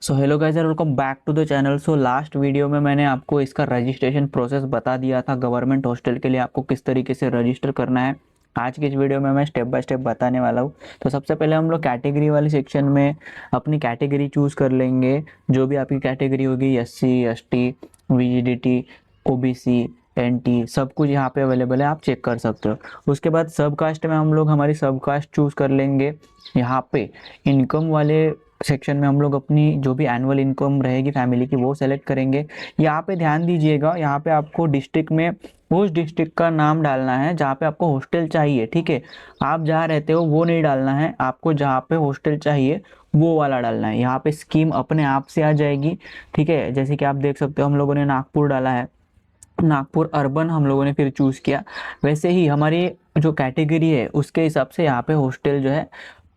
So hello guys and welcome back to the channel. So last video में मैंने आपको इसका रजिस्ट्रेशन प्रोसेस बता दिया था, गवर्नमेंट हॉस्टल के लिए आपको किस तरीके से रजिस्टर करना है। आज की इस वीडियो में मैं स्टेप बाय स्टेप बताने वाला हूँ। तो सबसे पहले हम लोग कैटेगरी वाले सेक्शन में अपनी कैटेगरी चूज़ कर लेंगे। जो भी आपकी कैटेगरी होगी, SC ST VGDT OBC NT सब कुछ यहाँ पे अवेलेबल है, आप चेक कर सकते हो। उसके बाद सब कास्ट में हम लोग हमारी सब कास्ट चूज़ कर लेंगे। यहाँ पे इनकम वाले सेक्शन में हम लोग अपनी जो भी एनुअल इनकम रहेगी फैमिली की वो सेलेक्ट करेंगे। यहाँ पे ध्यान दीजिएगा, यहाँ पे आपको डिस्ट्रिक्ट में उस डिस्ट्रिक्ट का नाम डालना है जहाँ पे आपको हॉस्टल चाहिए। ठीक है, आप जहाँ रहते हो वो नहीं डालना है, आपको जहाँ पे हॉस्टल चाहिए वो वाला डालना है। यहाँ पे स्कीम अपने आप से आ जाएगी। ठीक है, जैसे कि आप देख सकते हो हम लोगों ने नागपुर डाला है, नागपुर अर्बन हम लोगों ने फिर चूज़ किया। वैसे ही हमारी जो कैटेगरी है उसके हिसाब से यहाँ पे हॉस्टल जो है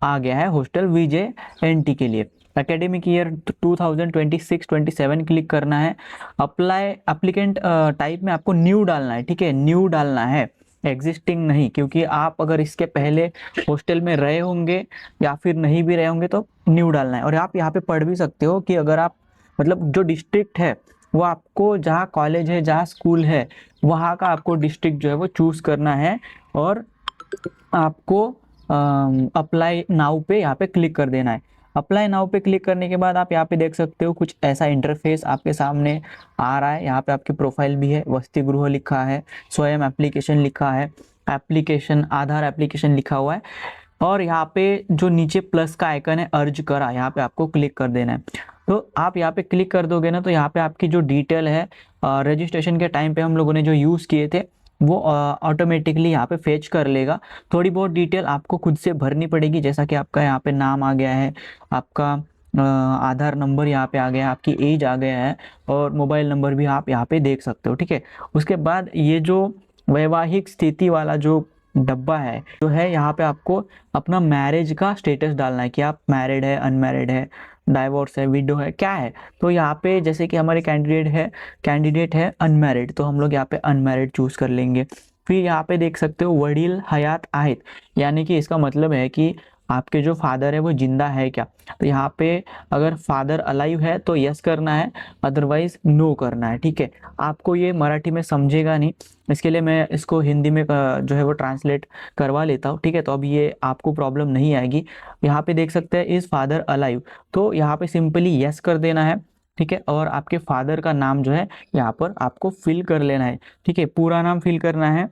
आ गया है, हॉस्टल VJNT के लिए। एकेडमिक ईयर 2026-27 क्लिक करना है। अप्लाई एप्लीकेंट टाइप में आपको न्यू डालना है। ठीक है, न्यू डालना है, एग्जिस्टिंग नहीं, क्योंकि आप अगर इसके पहले हॉस्टल में रहे होंगे या फिर नहीं भी रहे होंगे तो न्यू डालना है। और आप यहाँ पे पढ़ भी सकते हो कि अगर आप मतलब जो डिस्ट्रिक्ट है वो आपको जहाँ कॉलेज है जहाँ स्कूल है वहाँ का आपको डिस्ट्रिक्ट जो है वो चूज़ करना है और आपको अप्लाई नाउ पे यहाँ पे क्लिक कर देना है। अप्लाई नाउ पे क्लिक करने के बाद आप यहाँ पे देख सकते हो कुछ ऐसा इंटरफेस आपके सामने आ रहा है। यहाँ पे आपकी प्रोफाइल भी है, वसति गृह लिखा है, स्वयं एप्लीकेशन लिखा है, एप्लीकेशन आधार एप्लीकेशन लिखा हुआ है। और यहाँ पे जो नीचे प्लस का आइकन है अर्ज करा, यहाँ पे आपको क्लिक कर देना है। तो आप यहाँ पे क्लिक कर दोगे ना तो यहाँ पे आपकी जो डिटेल है रजिस्ट्रेशन के टाइम पे हम लोगों ने जो यूज़ किए थे वो ऑटोमेटिकली यहाँ पे फेच कर लेगा। थोड़ी बहुत डिटेल आपको खुद से भरनी पड़ेगी, जैसा कि आपका यहाँ पे नाम आ गया है, आपका आधार नंबर यहाँ पे आ गया है, आपकी एज आ गया है और मोबाइल नंबर भी आप यहाँ पे देख सकते हो। ठीक है, उसके बाद ये जो वैवाहिक स्थिति वाला जो डब्बा है जो है यहाँ पे आपको अपना मैरिज का स्टेटस डालना है कि आप मैरिड है, अनमैरिड है, डाइवोर्स है, विडो है, क्या है। तो यहाँ पे जैसे कि हमारे कैंडिडेट है अनमैरिड, तो हम लोग यहाँ पे अनमैरिड चूज कर लेंगे। फिर यहाँ पे देख सकते हो वडील हयात आहेत, यानी कि इसका मतलब है कि आपके जो फादर है वो जिंदा है क्या। तो यहाँ पे अगर फादर अलाइव है तो यस करना है, अदरवाइज नो करना है। ठीक है, आपको ये मराठी में समझेगा नहीं, इसके लिए मैं इसको हिंदी में जो है वो ट्रांसलेट करवा लेता हूँ। ठीक है, तो अब ये आपको प्रॉब्लम नहीं आएगी। यहाँ पे देख सकते हैं इज फादर अलाइव, तो यहाँ पे सिंपली यस कर देना है। ठीक है, और आपके फादर का नाम जो है यहाँ पर आपको फिल कर लेना है। ठीक है, पूरा नाम फिल करना है,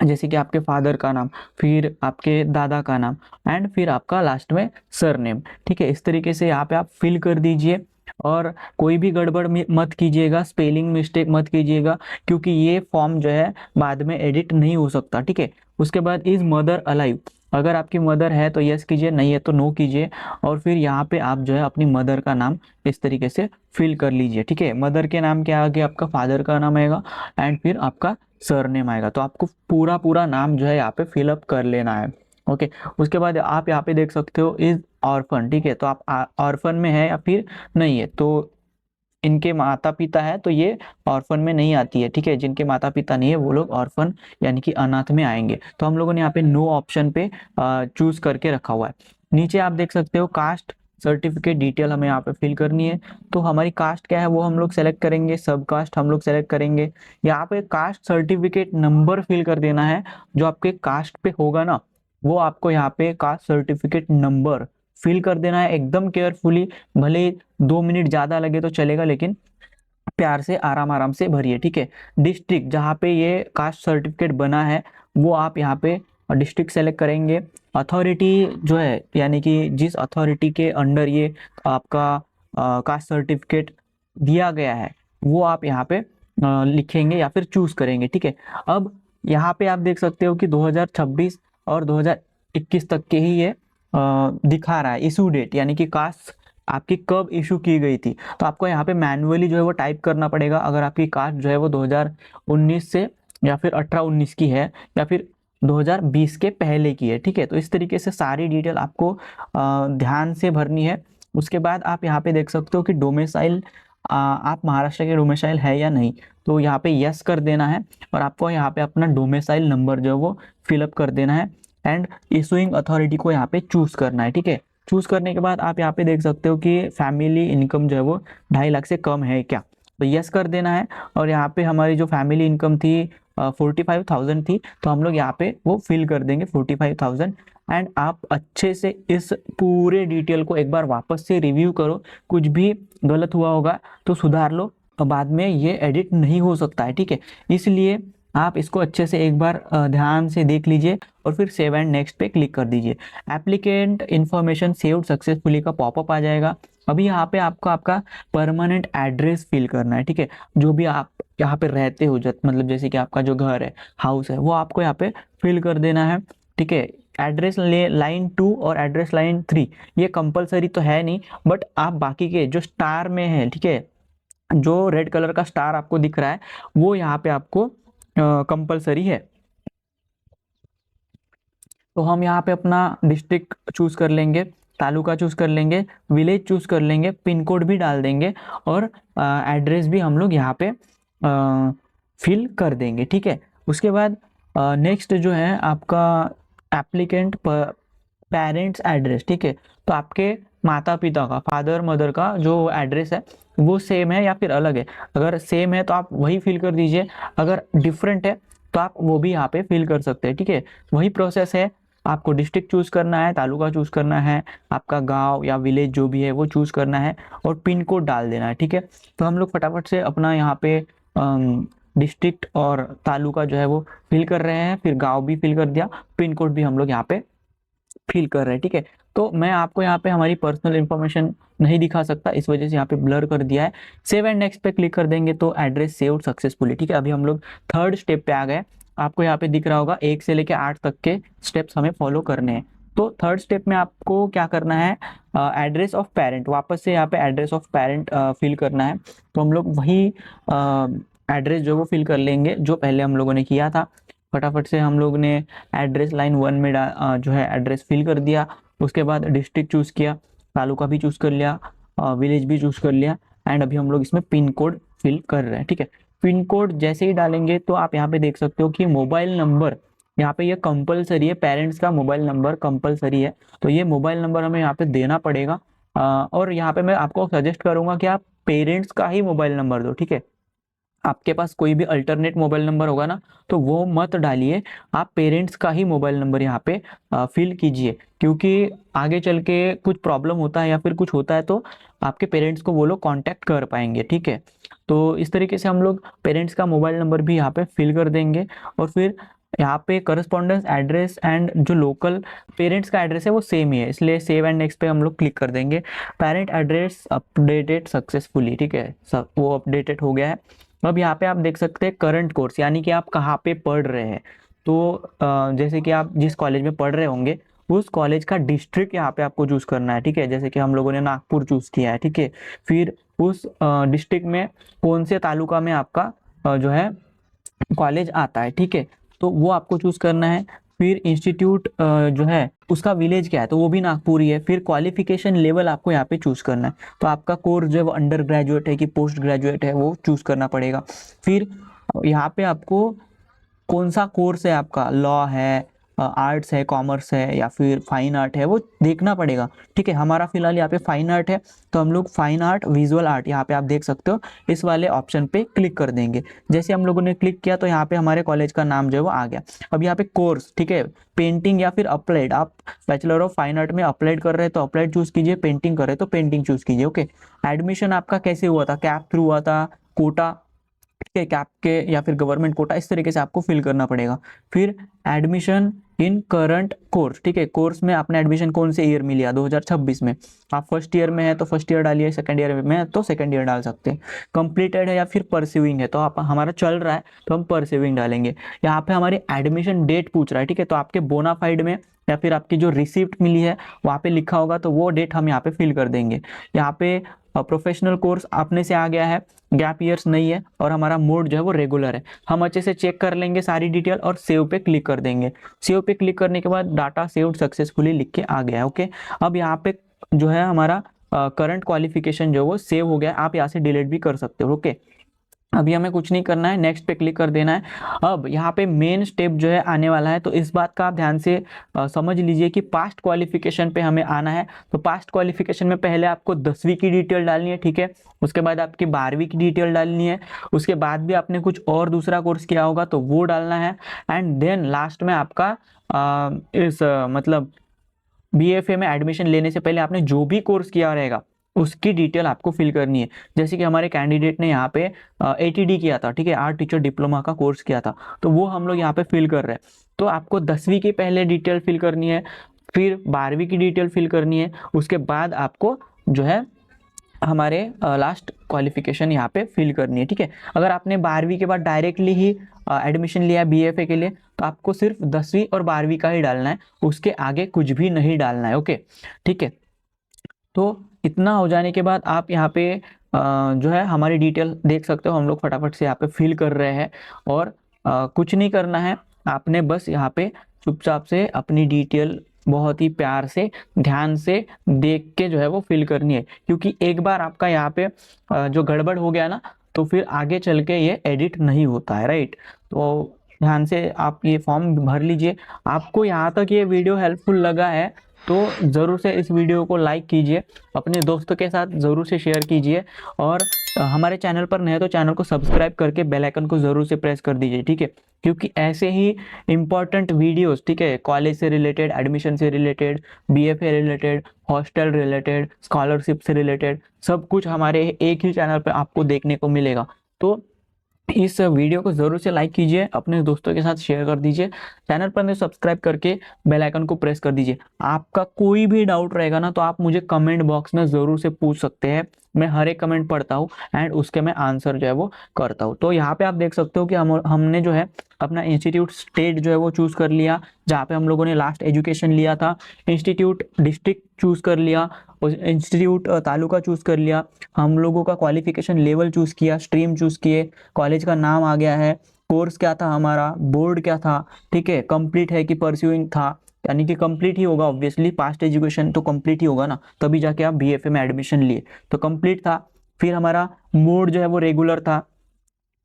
जैसे कि आपके फादर का नाम, फिर आपके दादा का नाम एंड फिर आपका लास्ट में सरनेम। ठीक है, इस तरीके से यहाँ पे आप फिल कर दीजिए और कोई भी गड़बड़ मत कीजिएगा, स्पेलिंग मिस्टेक मत कीजिएगा, क्योंकि ये फॉर्म जो है बाद में एडिट नहीं हो सकता। ठीक है, उसके बाद इज मदर अलाइव, अगर आपकी मदर है तो यस कीजिए, नहीं है तो नो कीजिए। और फिर यहाँ पे आप जो है अपनी मदर का नाम इस तरीके से फिल कर लीजिए। ठीक है, मदर के नाम के आगे आपका फादर का नाम आएगा एंड फिर आपका सरनेम आएगा। तो आपको पूरा पूरा नाम जो है यहाँ पे फिलअप कर लेना है। ओके, उसके बाद आप यहाँ पे देख सकते हो इज ऑर्फन। ठीक है, तो आप ऑर्फन में है या फिर नहीं है, तो इनके माता पिता है तो ये ऑर्फन में नहीं आती है। ठीक है, जिनके माता पिता नहीं है वो लोग ऑर्फन यानी कि अनाथ में आएंगे। तो हम लोगों ने यहाँ पे नो ऑप्शन पे चूज करके रखा हुआ है। नीचे आप देख सकते हो कास्ट सर्टिफिकेट डिटेल हमें यहाँ पे फिल करनी है। तो हमारी कास्ट क्या है वो हम लोग सेलेक्ट करेंगे, सब कास्ट हम लोग सेलेक्ट करेंगे। यहाँ पे कास्ट सर्टिफिकेट नंबर फिल कर देना है, जो आपके कास्ट पे होगा ना वो आपको यहाँ पे कास्ट सर्टिफिकेट नंबर फिल कर देना है एकदम केयरफुली। भले 2 मिनट ज्यादा लगे तो चलेगा, लेकिन प्यार से आराम आराम से भरिए। ठीक है, डिस्ट्रिक्ट जहाँ पे ये कास्ट सर्टिफिकेट बना है वो आप यहाँ पे डिस्ट्रिक्ट सेलेक्ट करेंगे। अथॉरिटी जो है यानी कि जिस अथॉरिटी के अंडर ये आपका कास्ट सर्टिफिकेट दिया गया है वो आप यहाँ पे लिखेंगे या फिर चूज करेंगे। ठीक है, अब यहाँ पे आप देख सकते हो कि 2026 और 2021 तक के ही ये दिखा रहा है इशू डेट, यानी कि कास्ट आपकी कब इशू की गई थी। तो आपको यहाँ पे मैन्युअली जो है वो टाइप करना पड़ेगा, अगर आपकी कास्ट जो है वो 2019 से या फिर 18-19 की है या फिर 2020 के पहले की है। ठीक है, तो इस तरीके से सारी डिटेल आपको ध्यान से भरनी है। उसके बाद आप यहाँ पे देख सकते हो कि डोमिसाइल आप महाराष्ट्र के डोमिसाइल है या नहीं, तो यहाँ पे यस कर देना है और आपको यहाँ पे अपना डोमिसाइल नंबर जो है वो फिलअप कर देना है एंड इशूइंग अथॉरिटी को यहाँ पे चूज करना है। ठीक है, चूज करने के बाद आप यहाँ पे देख सकते हो कि फैमिली इनकम जो है वो 2.5 लाख से कम है क्या, तो यस कर देना है। और यहाँ पे हमारी जो फैमिली इनकम थी 45,000 थी, तो हम लोग यहाँ पे वो फिल कर देंगे 45,000। एंड आप अच्छे से इस पूरे डिटेल को एक बार वापस से रिव्यू करो, कुछ भी गलत हुआ होगा तो सुधार लो, बाद में ये एडिट नहीं हो सकता है, ठीक है। इसलिए आप इसको अच्छे से एक बार ध्यान से देख लीजिए और फिर सेव एंड नेक्स्ट पे क्लिक कर दीजिए। एप्लीकेंट इन्फॉर्मेशन सेव्ड सक्सेसफुली का पॉपअप आ जाएगा। अभी यहाँ पे आपको आपका परमानेंट एड्रेस फिल करना है, ठीक है। जो भी आप यहाँ पे रहते हो, मतलब जैसे कि आपका जो घर है, हाउस है, वो आपको यहाँ पे फिल कर देना है, ठीक है। एड्रेस लाइन 2 और एड्रेस लाइन 3 ये कंपलसरी तो है नहीं, बट आप बाकी के जो स्टार में है, ठीक है, जो रेड कलर का स्टार आपको दिख रहा है वो यहाँ पे आपको कंपलसरी है। तो हम यहाँ पे अपना डिस्ट्रिक्ट चूज कर लेंगे, तालुका चूज कर लेंगे, विलेज चूज कर लेंगे, पिन कोड भी डाल देंगे और एड्रेस भी हम लोग यहाँ पे फिल कर देंगे, ठीक है। उसके बाद नेक्स्ट जो है आपका एप्लीकेंट पेरेंट्स एड्रेस, ठीक है। तो आपके माता पिता का, फादर मदर का जो एड्रेस है वो सेम है या फिर अलग है। अगर सेम है तो आप वही फिल कर दीजिए, अगर डिफरेंट है तो आप वो भी यहाँ पे फिल कर सकते हैं, ठीक है। वही प्रोसेस है, आपको डिस्ट्रिक्ट चूज करना है, तालुका चूज करना है, आपका गांव या विलेज जो भी है वो चूज करना है और पिन कोड डाल देना है, ठीक है। तो हम लोग फटाफट से अपना यहाँ पे डिस्ट्रिक्ट और तालुका जो है वो फिल कर रहे हैं, फिर गांव भी फिल कर दिया, पिन कोड भी हम लोग यहाँ पे फिल कर रहे हैं, ठीक है। तो मैं आपको यहाँ पे हमारी पर्सनल इंफॉर्मेशन नहीं दिखा सकता, इस वजह से यहाँ पे ब्लर कर दिया है। सेव एंड नेक्स्ट पे क्लिक कर देंगे तो एड्रेस सेव्ड सक्सेसफुली, ठीक है। अभी हम लोग थर्ड स्टेप पे आ गए। आपको यहाँ पे दिख रहा होगा 1 से लेके 8 तक के स्टेप्स हमें फॉलो करने हैं। तो थर्ड स्टेप में आपको क्या करना है, एड्रेस ऑफ पेरेंट, वापस से यहाँ पे एड्रेस ऑफ पेरेंट फिल करना है। तो हम लोग वही एड्रेस जो वो फिल कर लेंगे जो पहले हम लोगों ने किया था। फटाफट से हम लोग ने एड्रेस लाइन 1 में जो है एड्रेस फिल कर दिया। उसके बाद डिस्ट्रिक्ट चूज किया, तालुका भी चूज कर लिया, विलेज भी चूज कर लिया एंड अभी हम लोग इसमें पिन कोड फिल कर रहे हैं, ठीक है। पिन कोड जैसे ही डालेंगे तो आप यहाँ पे देख सकते हो कि मोबाइल नंबर यहाँ पे ये कंपलसरी है, पेरेंट्स का मोबाइल नंबर कंपलसरी है, तो ये मोबाइल नंबर हमें यहाँ पे देना पड़ेगा। और यहाँ पे मैं आपको सजेस्ट करूंगा कि आप पेरेंट्स का ही मोबाइल नंबर दो, ठीक है। आपके पास कोई भी अल्टरनेट मोबाइल नंबर होगा ना तो वो मत डालिए, आप पेरेंट्स का ही मोबाइल नंबर यहाँ पे फिल कीजिए, क्योंकि आगे चल के कुछ प्रॉब्लम होता है या फिर कुछ होता है तो आपके पेरेंट्स को वो लोग कांटेक्ट कर पाएंगे, ठीक है। तो इस तरीके से हम लोग पेरेंट्स का मोबाइल नंबर भी यहाँ पे फिल कर देंगे और फिर यहाँ पे करस्पॉन्डेंस एड्रेस एंड जो लोकल पेरेंट्स का एड्रेस है वो सेम ही है, इसलिए सेव एंड नेक्स्ट पे हम लोग क्लिक कर देंगे। पेरेंट एड्रेस अपडेटेड सक्सेसफुली, ठीक है, सब वो अपडेटेड हो गया है। अब यहाँ पे आप देख सकते हैं करंट कोर्स, यानी कि आप कहाँ पे पढ़ रहे हैं। तो जैसे कि आप जिस कॉलेज में पढ़ रहे होंगे उस कॉलेज का डिस्ट्रिक्ट यहाँ पे आपको चूज करना है, ठीक है। जैसे कि हम लोगों ने नागपुर चूज किया है, ठीक है। फिर उस डिस्ट्रिक्ट में कौन से तालुका में आपका जो है कॉलेज आता है, ठीक है, तो वो आपको चूज करना है। फिर इंस्टीट्यूट जो है उसका विलेज क्या है, तो वो भी नागपुर ही है। फिर क्वालिफिकेशन लेवल आपको यहाँ पे चूज करना है, तो आपका कोर्स जो है वो अंडर ग्रेजुएट है कि पोस्ट ग्रेजुएट है वो चूज करना पड़ेगा। फिर यहाँ पे आपको कौन सा कोर्स है, आपका लॉ है, आर्ट्स है, कॉमर्स है या फिर फाइन आर्ट है, वो देखना पड़ेगा, ठीक है। हमारा फिलहाल यहाँ पे फाइन आर्ट है तो हम लोग फाइन आर्ट विजुअल आर्ट यहाँ पे आप देख सकते हो इस वाले ऑप्शन पे क्लिक कर देंगे। जैसे हम लोगों ने क्लिक किया तो यहाँ पे हमारे कॉलेज का नाम जो है वो आ गया। अब यहाँ पे कोर्स, ठीक है, पेंटिंग या फिर अप्लाइड, आप बैचलर ऑफ फाइन आर्ट में अप्लाइड कर रहे हैं तो अप्लाइड चूज कीजिए, पेंटिंग कर रहे हैं तो पेंटिंग चूज कीजिए, ओके। एडमिशन आपका कैसे हुआ था, कैप थ्रू हुआ था, कोटा, ठीक है, कैप के या फिर गवर्नमेंट कोटा, इस तरीके से आपको फिल करना पड़ेगा। फिर एडमिशन इन करंट कोर्स, ठीक है, कोर्स में आपने एडमिशन कौन से ईयर में लिया, 2026 में। आप फर्स्ट ईयर में है तो फर्स्ट ईयर डालिए, सेकंड ईयर में है तो सेकंड ईयर डाल सकते हैं। कंप्लीटेड है या फिर परसिविंग है, तो आप हमारा चल रहा है तो हम परसिविंग डालेंगे। यहाँ पे हमारी एडमिशन डेट पूछ रहा है, ठीक है, तो आपके बोनाफाइड में या फिर आपकी जो रिसिप्ट मिली है वहाँ पे लिखा होगा तो वो डेट हम यहाँ पे फिल कर देंगे। यहाँ पे प्रोफेशनल कोर्स अपने से आ गया है, गैप ईयर्स नहीं है और हमारा मोड जो है वो रेगुलर है। हम अच्छे से चेक कर लेंगे सारी डिटेल और सेव पे क्लिक कर देंगे। सेव पे क्लिक करने के बाद डाटा सेव्ड सक्सेसफुली लिख के आ गया है, ओके। अब यहाँ पे जो है हमारा करंट क्वालिफिकेशन जो है वो सेव हो गया, आप यहाँ से डिलीट भी कर सकते हो, ओके। अभी हमें कुछ नहीं करना है, नेक्स्ट पे क्लिक कर देना है। अब यहाँ पे मेन स्टेप जो है आने वाला है, तो इस बात का आप ध्यान से समझ लीजिए कि पास्ट क्वालिफिकेशन पे हमें आना है। तो पास्ट क्वालिफिकेशन में पहले आपको 10वीं की डिटेल डालनी है, ठीक है। उसके बाद आपकी 12वीं की डिटेल डालनी है। उसके बाद भी आपने कुछ और दूसरा कोर्स किया होगा तो वो डालना है। एंड देन लास्ट में आपका मतलब बीएफए में एडमिशन लेने से पहले आपने जो भी कोर्स किया रहेगा उसकी डिटेल आपको फिल करनी है। जैसे कि हमारे कैंडिडेट ने यहाँ पे एटीडी किया था, ठीक है, आर्ट टीचर डिप्लोमा का कोर्स किया था, तो वो हम लोग यहाँ पे फिल कर रहे हैं। तो आपको 10वीं की पहले डिटेल फिल करनी है, फिर 12वीं की डिटेल फिल करनी है, उसके बाद आपको जो है हमारे लास्ट क्वालिफिकेशन यहाँ पे फिल करनी है, ठीक है। अगर आपने 12वीं के बाद डायरेक्टली ही एडमिशन लिया बीएफए के लिए तो आपको सिर्फ 10वीं और 12वीं का ही डालना है, उसके आगे कुछ भी नहीं डालना है, ओके, ठीक है। तो इतना हो जाने के बाद आप यहाँ पे जो है हमारी डिटेल देख सकते हो, हम लोग फटाफट से यहाँ पे फिल कर रहे हैं। और कुछ नहीं करना है, आपने बस यहाँ पे चुपचाप से अपनी डिटेल बहुत ही प्यार से ध्यान से देख के जो है वो फिल करनी है, क्योंकि एक बार आपका यहाँ पे जो गड़बड़ हो गया ना तो फिर आगे चल के ये एडिट नहीं होता है, राइट। तो ध्यान से आप ये फॉर्म भर लीजिए। आपको यहाँ तक ये वीडियो हेल्पफुल लगा है तो ज़रूर से इस वीडियो को लाइक कीजिए, अपने दोस्तों के साथ ज़रूर से शेयर कीजिए, और हमारे चैनल पर नए तो चैनल को सब्सक्राइब करके बेल आइकन को ज़रूर से प्रेस कर दीजिए, ठीक है। क्योंकि ऐसे ही इम्पॉर्टेंट वीडियोस, ठीक है, कॉलेज से रिलेटेड, एडमिशन से related, BFA related, hostel related, scholarship से रिलेटेड, सब कुछ हमारे एक ही चैनल पर आपको देखने को मिलेगा। तो इस वीडियो को जरूर से लाइक कीजिए, अपने दोस्तों के साथ शेयर कर दीजिए, चैनल पर नहीं सब्सक्राइब करके बेल आइकन को प्रेस कर दीजिए। आपका कोई भी डाउट रहेगा ना तो आप मुझे कमेंट बॉक्स में जरूर से पूछ सकते हैं, मैं हर एक कमेंट पढ़ता हूँ एंड उसके मैं आंसर जो है वो करता हूँ। तो यहाँ पे आप देख सकते हो कि हमने जो है अपना इंस्टीट्यूट स्टेट जो है वो चूज कर लिया, जहाँ पे हम लोगों ने लास्ट एजुकेशन लिया था। इंस्टीट्यूट डिस्ट्रिक्ट चूज कर लिया, इंस्टीट्यूट तालुका चूज कर लिया, हम लोगों का क्वालिफिकेशन लेवल चूज किया, स्ट्रीम चूज किए, कॉलेज का नाम आ गया है, कोर्स क्या था हमारा, बोर्ड क्या था, ठीक है, कंप्लीट है कि परस्यूइंग था, यानी कि कंप्लीट ही होगा, ऑब्वियसली पास्ट एजुकेशन तो कंप्लीट ही होगा ना, तभी जाके आप बीएफए में एडमिशन लिए, तो कंप्लीट था। फिर हमारा मोड जो है वो रेगुलर था,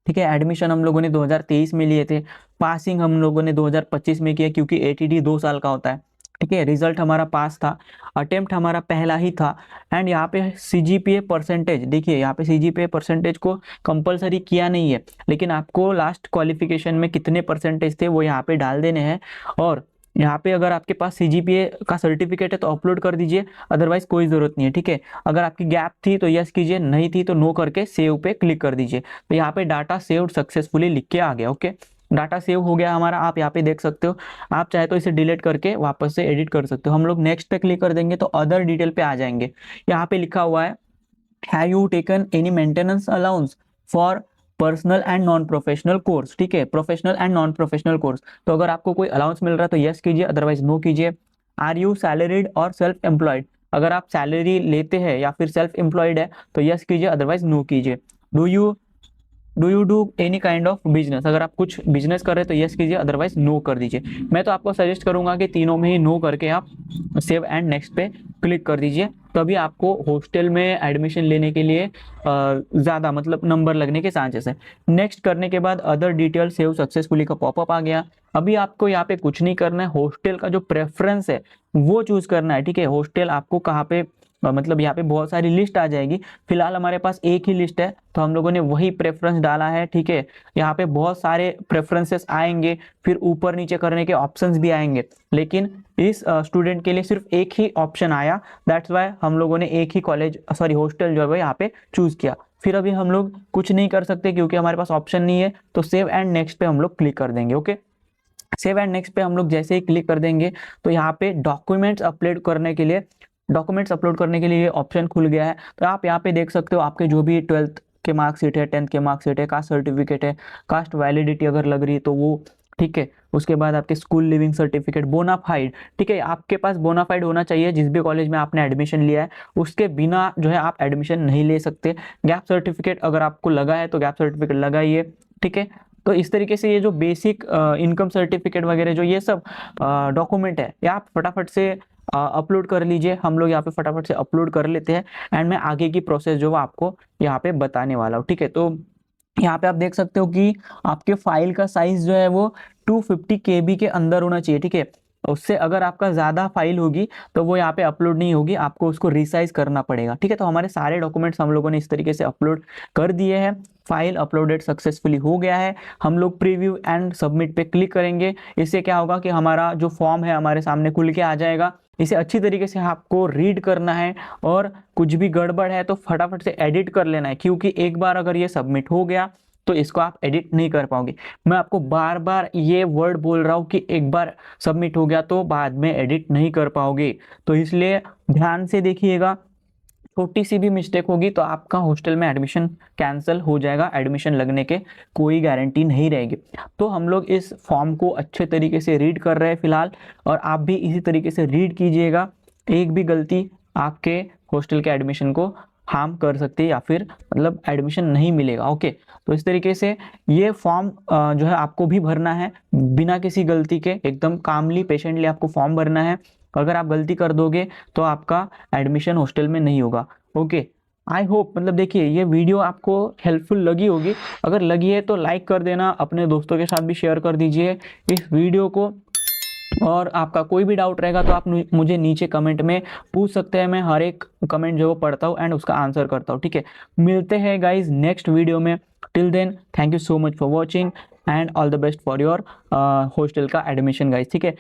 ठीक है, एडमिशन हम लोगों ने 2023 में लिए थे, पासिंग हम लोगों ने 2025 में किया क्योंकि एटीडी 2 साल का होता है, ठीक है। रिजल्ट हमारा पास था, अटेम्प्ट हमारा पहला ही था। एंड यहाँ पे सीजीपीए परसेंटेज, देखिए यहाँ पे सीजीपीए परसेंटेज को कंपलसरी किया नहीं है, लेकिन आपको लास्ट क्वालिफिकेशन में कितने परसेंटेज थे वो यहाँ पे डाल देने हैं। और यहाँ पे अगर आपके पास सीजीपीए का सर्टिफिकेट है तो अपलोड कर दीजिए, अदरवाइज कोई जरूरत नहीं है, ठीक है। अगर आपकी गैप थी तो यस कीजिए, नहीं थी तो नो करके सेव पे क्लिक कर दीजिए। तो यहाँ पे डाटा सेव्ड सक्सेसफुली लिख के आ गया, ओके, डाटा सेव हो गया हमारा, आप यहाँ पे देख सकते हो। आप चाहे तो इसे डिलीट करके वापस से एडिट कर सकते हो। हम लोग नेक्स्ट पे क्लिक कर देंगे तो अदर डिटेल पे आ जाएंगे। यहाँ पे लिखा हुआ है have you taken any maintenance allowance for personal and non professional course, ठीक है, professional and non professional course. तो अगर आपको कोई अलाउंस मिल रहा है तो यस कीजिए, अदरवाइज नो कीजिए। आर यू सैलरीड और सेल्फ एम्प्लॉयड, अगर आप सैलरी लेते हैं या फिर सेल्फ एम्प्लॉयड है तो यस कीजिए, अदरवाइज नो कीजिए। Do you do any kind of business, अगर आप कुछ बिजनेस कर रहे हैं तो यस कीजिए, अदरवाइज नो कर दीजिए। मैं तो आपको सजेस्ट करूंगा कि तीनों में ही नो करके आप सेव एंड नेक्स्ट पे क्लिक कर दीजिए, तभी आपको हॉस्टल में एडमिशन लेने के लिए ज़्यादा मतलब नंबर लगने के चांसेस है। नेक्स्ट करने के बाद अदर डिटेल सेव सक्सेसफुली का पॉपअप आ गया। अभी आपको यहाँ पे कुछ नहीं करना है, हॉस्टल का जो प्रेफरेंस है वो चूज करना है, ठीक है। हॉस्टल आपको कहाँ पे मतलब यहाँ पे बहुत सारी लिस्ट आ जाएगी, फिलहाल हमारे पास एक ही लिस्ट है तो हम लोगों ने वही प्रेफरेंस डाला है, ठीक है। यहाँ पे बहुत सारे प्रेफरेंसेस आएंगे, फिर ऊपर नीचे करने के ऑप्शंस भी आएंगे, लेकिन इस स्टूडेंट के लिए सिर्फ एक ही ऑप्शन आया, दैट्स वाई हम लोगों ने एक ही कॉलेज सॉरी हॉस्टल जो है वो यहाँ पे चूज किया। फिर अभी हम लोग कुछ नहीं कर सकते क्योंकि हमारे पास ऑप्शन नहीं है, तो सेव एंड नेक्स्ट पे हम लोग क्लिक कर देंगे, ओके। सेव एंड नेक्स्ट पे हम लोग जैसे ही क्लिक कर देंगे तो यहाँ पे डॉक्यूमेंट्स अपलोड करने के लिए ऑप्शन खुल गया है। तो आप यहाँ पे देख सकते हो आपके जो भी 12th के मार्कशीट है, 10th के मार्कशीट है, कास्ट सर्टिफिकेट है, कास्ट वैलिडिटी अगर लग रही है तो वो, ठीक है। उसके बाद आपके स्कूल लिविंग सर्टिफिकेट, बोनाफाइड, ठीक है, आपके पास बोनाफाइड होना चाहिए जिस भी कॉलेज में आपने एडमिशन लिया है, उसके बिना जो है आप एडमिशन नहीं ले सकते। गैप सर्टिफिकेट अगर आपको लगा है तो गैप सर्टिफिकेट लगाइए, ठीक है। तो इस तरीके से ये जो बेसिक इनकम सर्टिफिकेट वगैरह जो ये सब डॉक्यूमेंट है ये आप फटाफट से अपलोड कर लीजिए। हम लोग यहाँ पे फटाफट से अपलोड कर लेते हैं एंड मैं आगे की प्रोसेस जो आपको यहाँ पे बताने वाला हूँ, ठीक है। तो यहाँ पे आप देख सकते हो कि आपके फाइल का साइज जो है वो 250 KB के अंदर होना चाहिए, ठीक है। उससे अगर आपका ज़्यादा फाइल होगी तो वो यहाँ पे अपलोड नहीं होगी, आपको उसको रिसाइज करना पड़ेगा, ठीक है। तो हमारे सारे डॉक्यूमेंट्स हम लोगों ने इस तरीके से अपलोड कर दिए हैं। फाइल अपलोडेड सक्सेसफुली हो गया है। हम लोग प्रीव्यू एंड सबमिट पे क्लिक करेंगे। इससे क्या होगा कि हमारा जो फॉर्म है हमारे सामने खुल के आ जाएगा। इसे अच्छी तरीके से आपको रीड करना है और कुछ भी गड़बड़ है तो फटाफट से एडिट कर लेना है, क्योंकि एक बार अगर ये सबमिट हो गया तो इसको आप एडिट नहीं कर पाओगे। मैं आपको बार बार ये वर्ड बोल रहा हूँ कि एक बार सबमिट हो गया तो बाद में एडिट नहीं कर पाओगे, तो इसलिए ध्यान से देखिएगा। छोटी सी भी मिस्टेक होगी तो आपका हॉस्टल में एडमिशन कैंसिल हो जाएगा, एडमिशन लगने के कोई गारंटी नहीं रहेगी। तो हम लोग इस फॉर्म को अच्छे तरीके से रीड कर रहे हैं फिलहाल, और आप भी इसी तरीके से रीड कीजिएगा। एक भी गलती आपके हॉस्टल के एडमिशन को हार्म कर सकती है या फिर मतलब एडमिशन नहीं मिलेगा। ओके, तो इस तरीके से ये फॉर्म जो है आपको भी भरना है बिना किसी गलती के, एकदम कामली पेशेंटली आपको फॉर्म भरना है। अगर आप गलती कर दोगे तो आपका एडमिशन हॉस्टल में नहीं होगा। ओके, आई होप मतलब देखिए ये वीडियो आपको हेल्पफुल लगी होगी। अगर लगी है तो लाइक कर देना, अपने दोस्तों के साथ भी शेयर कर दीजिए इस वीडियो को। और आपका कोई भी डाउट रहेगा तो आप मुझे नीचे कमेंट में पूछ सकते हैं। मैं हर एक कमेंट जो वो पढ़ता हूँ एंड उसका आंसर करता हूँ, ठीक है। मिलते हैं गाइज नेक्स्ट वीडियो में। Till then thank you so much for watching and all the best for your hostel का एडमिशन गाइज, ठीक है।